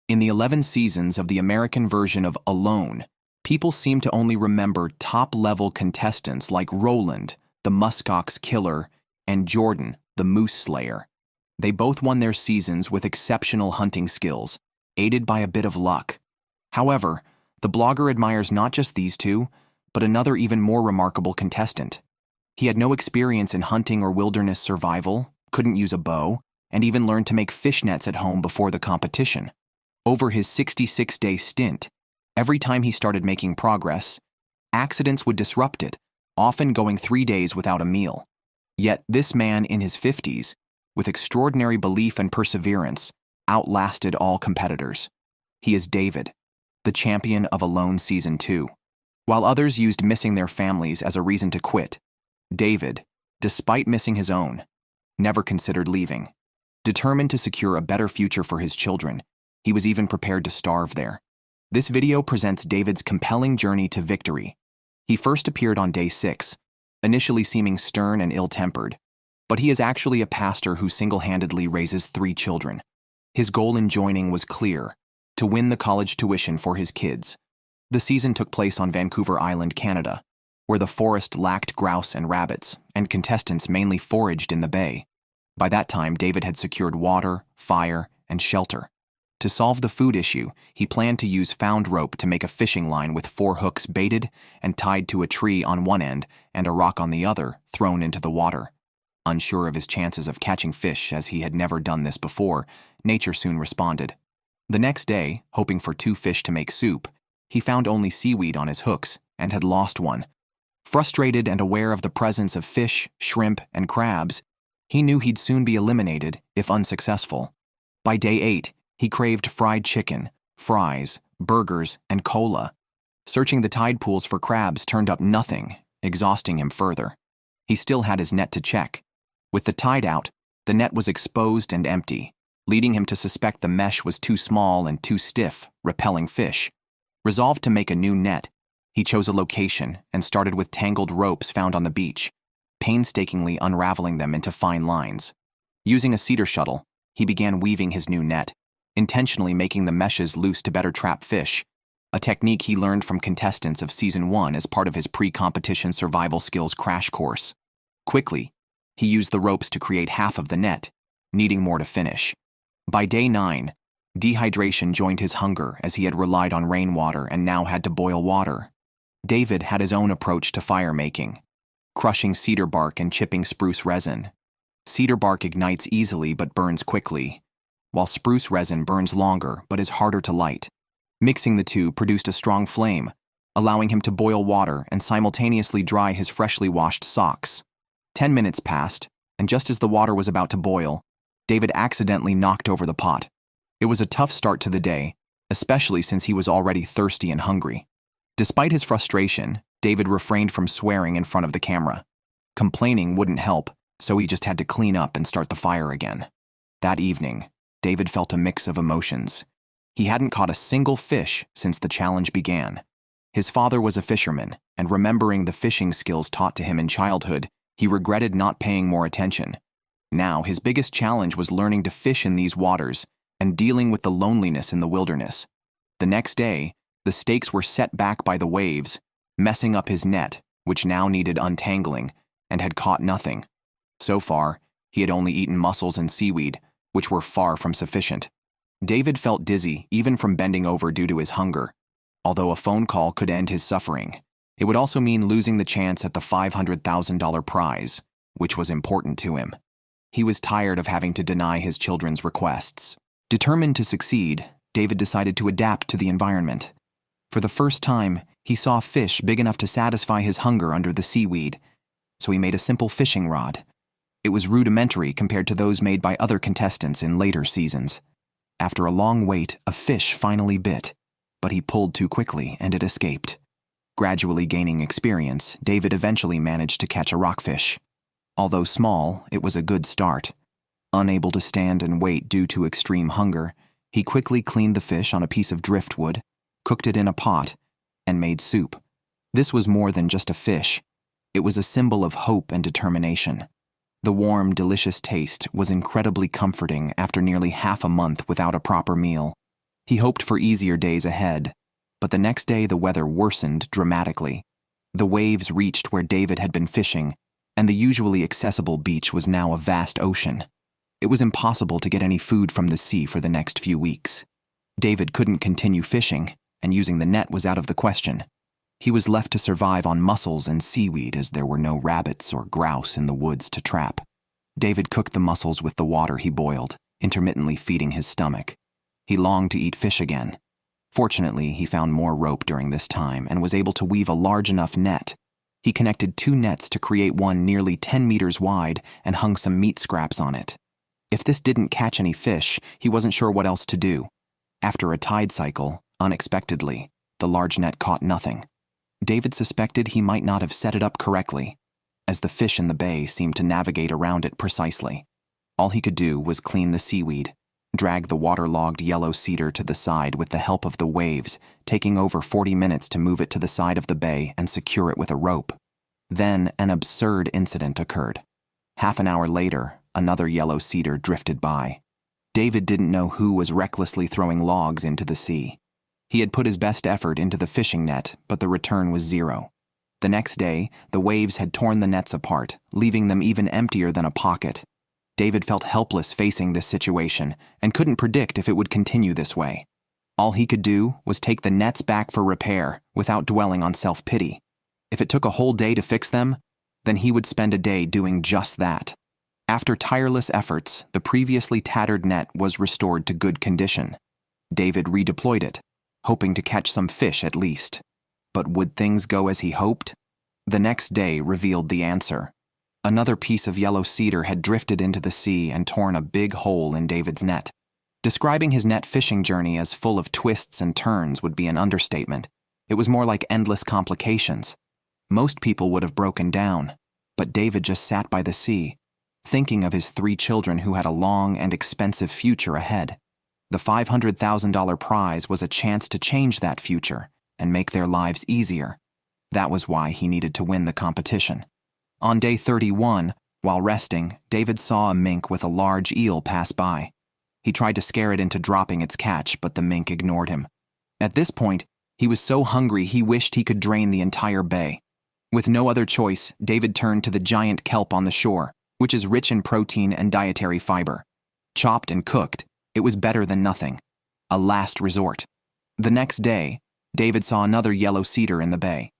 In the 11 seasons of the American version of Alone, people seem to only remember top-level contestants like Roland, the muskox killer, and Jordan, the moose slayer. They both won their seasons with exceptional hunting skills, aided by a bit of luck. However, the blogger admires not just these two, but another even more remarkable contestant. He had no experience in hunting or wilderness survival, couldn't use a bow, and even learned to make fish nets at home before the competition. Over his 66-day stint, every time he started making progress, accidents would disrupt it, often going 3 days without a meal. Yet this man in his 50s, with extraordinary belief and perseverance, outlasted all competitors. He is David, the champion of Alone Season 2. While others used missing their families as a reason to quit, David, despite missing his own, never considered leaving. Determined to secure a better future for his children, he was even prepared to starve there. This video presents David's compelling journey to victory. He first appeared on day 6, initially seeming stern and ill-tempered, but he is actually a pastor who single-handedly raises 3 children. His goal in joining was clear: to win the college tuition for his kids. The season took place on Vancouver Island, Canada, where the forest lacked grouse and rabbits, and contestants mainly foraged in the bay. By that time, David had secured water, fire, and shelter. To solve the food issue, he planned to use found rope to make a fishing line with 4 hooks baited and tied to a tree on one end and a rock on the other, thrown into the water. Unsure of his chances of catching fish, as he had never done this before, nature soon responded. The next day, hoping for 2 fish to make soup, he found only seaweed on his hooks and had lost one. Frustrated and aware of the presence of fish, shrimp, and crabs, he knew he'd soon be eliminated if unsuccessful. By day 8, he craved fried chicken, fries, burgers, and cola. Searching the tide pools for crabs turned up nothing, exhausting him further. He still had his net to check. With the tide out, the net was exposed and empty, leading him to suspect the mesh was too small and too stiff, repelling fish. Resolved to make a new net, he chose a location and started with tangled ropes found on the beach, painstakingly unraveling them into fine lines. Using a cedar shuttle, he began weaving his new net, intentionally making the meshes loose to better trap fish, a technique he learned from contestants of Season 1 as part of his pre-competition survival skills crash course. Quickly, he used the ropes to create half of the net, needing more to finish. By day 9, dehydration joined his hunger as he had relied on rainwater and now had to boil water. David had his own approach to fire making, crushing cedar bark and chipping spruce resin. Cedar bark ignites easily but burns quickly, while spruce resin burns longer but is harder to light. Mixing the two produced a strong flame, allowing him to boil water and simultaneously dry his freshly washed socks. 10 minutes passed, and just as the water was about to boil, David accidentally knocked over the pot. It was a tough start to the day, especially since he was already thirsty and hungry. Despite his frustration, David refrained from swearing in front of the camera. Complaining wouldn't help, so he just had to clean up and start the fire again. That evening, David felt a mix of emotions. He hadn't caught a single fish since the challenge began. His father was a fisherman, and remembering the fishing skills taught to him in childhood, he regretted not paying more attention. Now, his biggest challenge was learning to fish in these waters and dealing with the loneliness in the wilderness. The next day, the stakes were set back by the waves, messing up his net, which now needed untangling, and had caught nothing. So far, he had only eaten mussels and seaweed, which were far from sufficient. David felt dizzy even from bending over due to his hunger. Although a phone call could end his suffering, it would also mean losing the chance at the $500,000 prize, which was important to him. He was tired of having to deny his children's requests. Determined to succeed, David decided to adapt to the environment. For the first time, he saw fish big enough to satisfy his hunger under the seaweed, so he made a simple fishing rod. It was rudimentary compared to those made by other contestants in later seasons. After a long wait, a fish finally bit, but he pulled too quickly and it escaped. Gradually gaining experience, David eventually managed to catch a rockfish. Although small, it was a good start. Unable to stand and wait due to extreme hunger, he quickly cleaned the fish on a piece of driftwood, cooked it in a pot, and made soup. This was more than just a fish. It was a symbol of hope and determination. The warm, delicious taste was incredibly comforting after nearly half a month without a proper meal. He hoped for easier days ahead, but the next day the weather worsened dramatically. The waves reached where David had been fishing, and the usually accessible beach was now a vast ocean. It was impossible to get any food from the sea for the next few weeks. David couldn't continue fishing, and using the net was out of the question. He was left to survive on mussels and seaweed as there were no rabbits or grouse in the woods to trap. David cooked the mussels with the water he boiled, intermittently feeding his stomach. He longed to eat fish again. Fortunately, he found more rope during this time and was able to weave a large enough net. He connected 2 nets to create one nearly 10 meters wide and hung some meat scraps on it. If this didn't catch any fish, he wasn't sure what else to do. After a tide cycle, unexpectedly, the large net caught nothing. David suspected he might not have set it up correctly, as the fish in the bay seemed to navigate around it precisely. All he could do was clean the seaweed, drag the waterlogged yellow cedar to the side with the help of the waves, taking over 40 minutes to move it to the side of the bay and secure it with a rope. Then an absurd incident occurred. Half an hour later, another yellow cedar drifted by. David didn't know who was recklessly throwing logs into the sea. He had put his best effort into the fishing net, but the return was 0. The next day, the waves had torn the nets apart, leaving them even emptier than a pocket. David felt helpless facing this situation and couldn't predict if it would continue this way. All he could do was take the nets back for repair without dwelling on self-pity. If it took a whole day to fix them, then he would spend a day doing just that. After tireless efforts, the previously tattered net was restored to good condition. David redeployed it, hoping to catch some fish at least. But would things go as he hoped? The next day revealed the answer. Another piece of yellow cedar had drifted into the sea and torn a big hole in David's net. Describing his net fishing journey as full of twists and turns would be an understatement. It was more like endless complications. Most people would have broken down, but David just sat by the sea, thinking of his 3 children who had a long and expensive future ahead. The $500,000 prize was a chance to change that future and make their lives easier. That was why he needed to win the competition. On day 31, while resting, David saw a mink with a large eel pass by. He tried to scare it into dropping its catch, but the mink ignored him. At this point, he was so hungry he wished he could drain the entire bay. With no other choice, David turned to the giant kelp on the shore, which is rich in protein and dietary fiber. Chopped and cooked, it was better than nothing. A last resort. The next day, David saw another yellow cedar in the bay.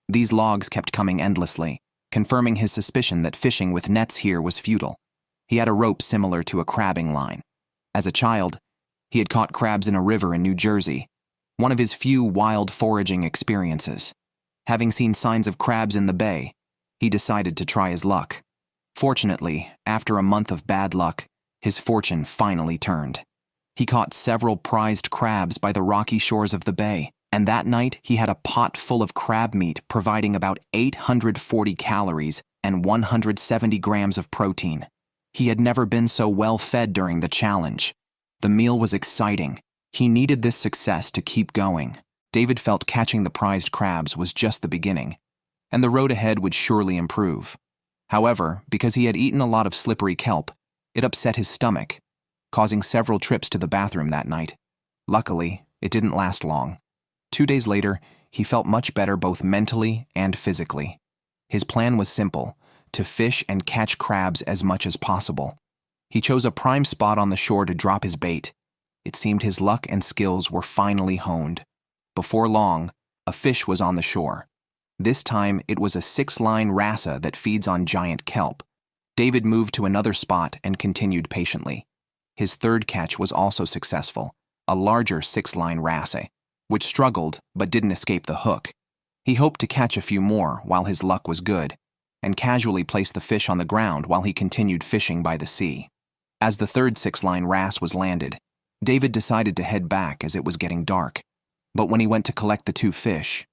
These logs kept coming endlessly, confirming his suspicion that fishing with nets here was futile. He had a rope similar to a crabbing line. As a child, he had caught crabs in a river in New Jersey, one of his few wild foraging experiences. Having seen signs of crabs in the bay, he decided to try his luck. Fortunately, after a month of bad luck, his fortune finally turned. He caught several prized crabs by the rocky shores of the bay, and that night he had a pot full of crab meat providing about 840 calories and 170 grams of protein. He had never been so well fed during the challenge. The meal was exciting. He needed this success to keep going. David felt catching the prized crabs was just the beginning, and the road ahead would surely improve. However, because he had eaten a lot of slippery kelp, it upset his stomach, causing several trips to the bathroom that night. Luckily, it didn't last long. 2 days later, he felt much better both mentally and physically. His plan was simple: to fish and catch crabs as much as possible. He chose a prime spot on the shore to drop his bait. It seemed his luck and skills were finally honed. Before long, a fish was on the shore. This time, it was a 6-line wrasse that feeds on giant kelp. David moved to another spot and continued patiently. His third catch was also successful, a larger 6-line wrasse, which struggled but didn't escape the hook. He hoped to catch a few more while his luck was good, and casually placed the fish on the ground while he continued fishing by the sea. As the third 6-line wrasse was landed, David decided to head back as it was getting dark. But when he went to collect the 2 fish,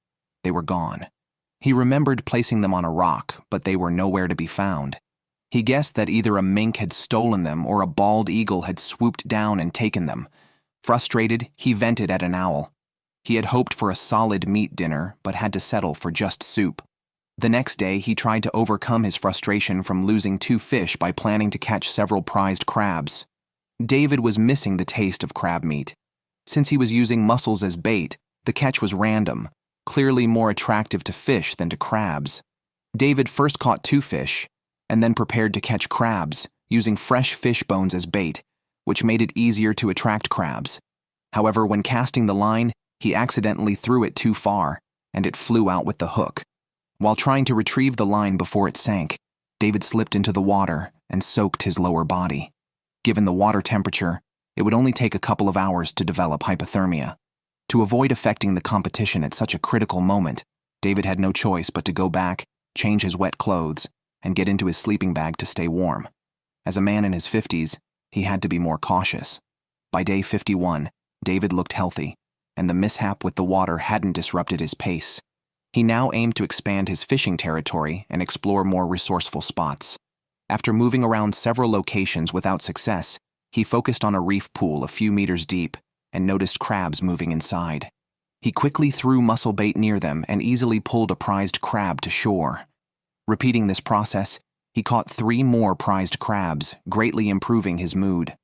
they were gone. He remembered placing them on a rock, but they were nowhere to be found. He guessed that either a mink had stolen them or a bald eagle had swooped down and taken them. Frustrated, he vented at an owl. He had hoped for a solid meat dinner, but had to settle for just soup. The next day, he tried to overcome his frustration from losing 2 fish by planning to catch several prized crabs. David was missing the taste of crab meat. Since he was using mussels as bait, the catch was random, clearly more attractive to fish than to crabs. David first caught 2 fish, and then prepared to catch crabs, using fresh fish bones as bait, which made it easier to attract crabs. However, when casting the line, he accidentally threw it too far, and it flew out with the hook. While trying to retrieve the line before it sank, David slipped into the water and soaked his lower body. Given the water temperature, it would only take a couple of hours to develop hypothermia. To avoid affecting the competition at such a critical moment, David had no choice but to go back, change his wet clothes, and get into his sleeping bag to stay warm. As a man in his 50s, he had to be more cautious. By day 51, David looked healthy, and the mishap with the water hadn't disrupted his pace. He now aimed to expand his fishing territory and explore more resourceful spots. After moving around several locations without success, he focused on a reef pool a few meters deep and noticed crabs moving inside. He quickly threw mussel bait near them and easily pulled a prized crab to shore. Repeating this process, he caught 3 more prized crabs, greatly improving his mood.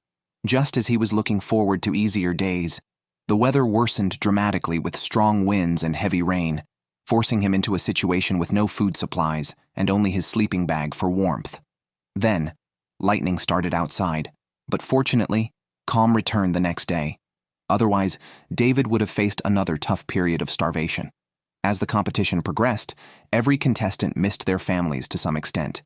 Just as he was looking forward to easier days, the weather worsened dramatically with strong winds and heavy rain, forcing him into a situation with no food supplies and only his sleeping bag for warmth. Then, lightning started outside, but fortunately, calm returned the next day. Otherwise, David would have faced another tough period of starvation. As the competition progressed, every contestant missed their families to some extent.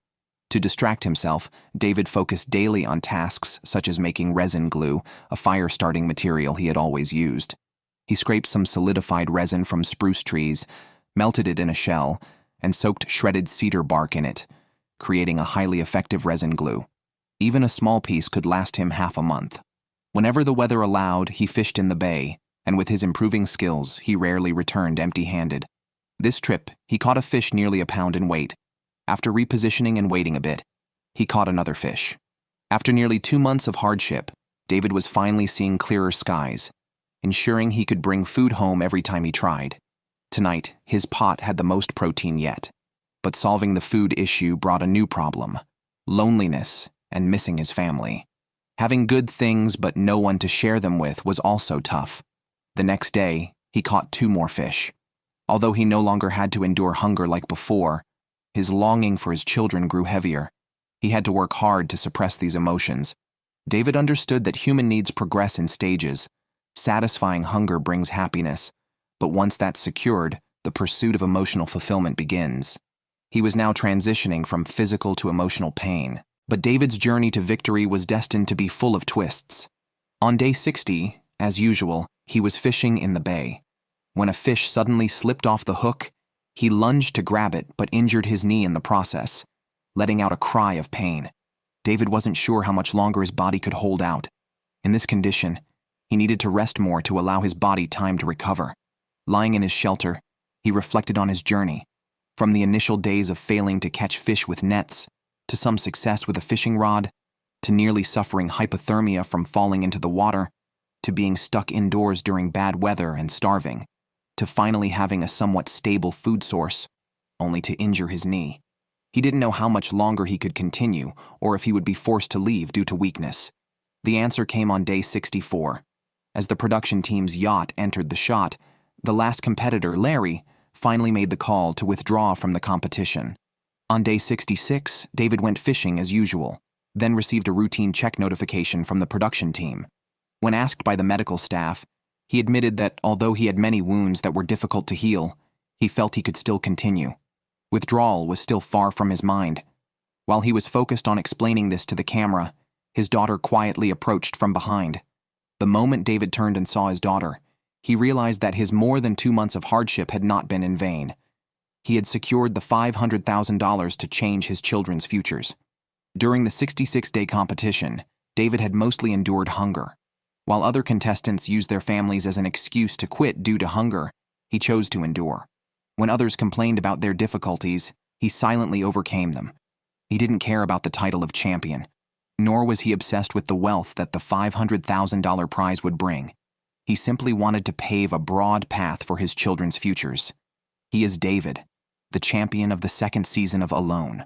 To distract himself, David focused daily on tasks such as making resin glue, a fire-starting material he had always used. He scraped some solidified resin from spruce trees, melted it in a shell, and soaked shredded cedar bark in it, creating a highly effective resin glue. Even a small piece could last him half a month. Whenever the weather allowed, he fished in the bay, and with his improving skills, he rarely returned empty-handed. This trip, he caught a fish nearly a pound in weight. After repositioning and waiting a bit, he caught another fish. After nearly 2 months of hardship, David was finally seeing clearer skies, ensuring he could bring food home every time he tried. Tonight, his pot had the most protein yet. But solving the food issue brought a new problem: loneliness and missing his family. Having good things but no one to share them with was also tough. The next day, he caught 2 more fish. Although he no longer had to endure hunger like before, his longing for his children grew heavier. He had to work hard to suppress these emotions. David understood that human needs progress in stages. Satisfying hunger brings happiness, but once that's secured, the pursuit of emotional fulfillment begins. He was now transitioning from physical to emotional pain, but David's journey to victory was destined to be full of twists. On day 60, as usual, he was fishing in the bay. When a fish suddenly slipped off the hook, he lunged to grab it but injured his knee in the process, letting out a cry of pain. David wasn't sure how much longer his body could hold out. In this condition, he needed to rest more to allow his body time to recover. Lying in his shelter, he reflected on his journey. From the initial days of failing to catch fish with nets, to some success with a fishing rod, to nearly suffering hypothermia from falling into the water, to being stuck indoors during bad weather and starving, to finally having a somewhat stable food source, only to injure his knee. He didn't know how much longer he could continue, or if he would be forced to leave due to weakness. The answer came on day 64. As the production team's yacht entered the shot, the last competitor, Larry, finally made the call to withdraw from the competition. On day 66, David went fishing as usual, then received a routine check notification from the production team. When asked by the medical staff, he admitted that although he had many wounds that were difficult to heal, he felt he could still continue. Withdrawal was still far from his mind. While he was focused on explaining this to the camera, his daughter quietly approached from behind. The moment David turned and saw his daughter, he realized that his more than 2 months of hardship had not been in vain. He had secured the $500,000 to change his children's futures. During the 66-day competition, David had mostly endured hunger. While other contestants used their families as an excuse to quit due to hunger, he chose to endure. When others complained about their difficulties, he silently overcame them. He didn't care about the title of champion, nor was he obsessed with the wealth that the $500,000 prize would bring. He simply wanted to pave a broad path for his children's futures. He is David, the champion of the 2nd season of Alone.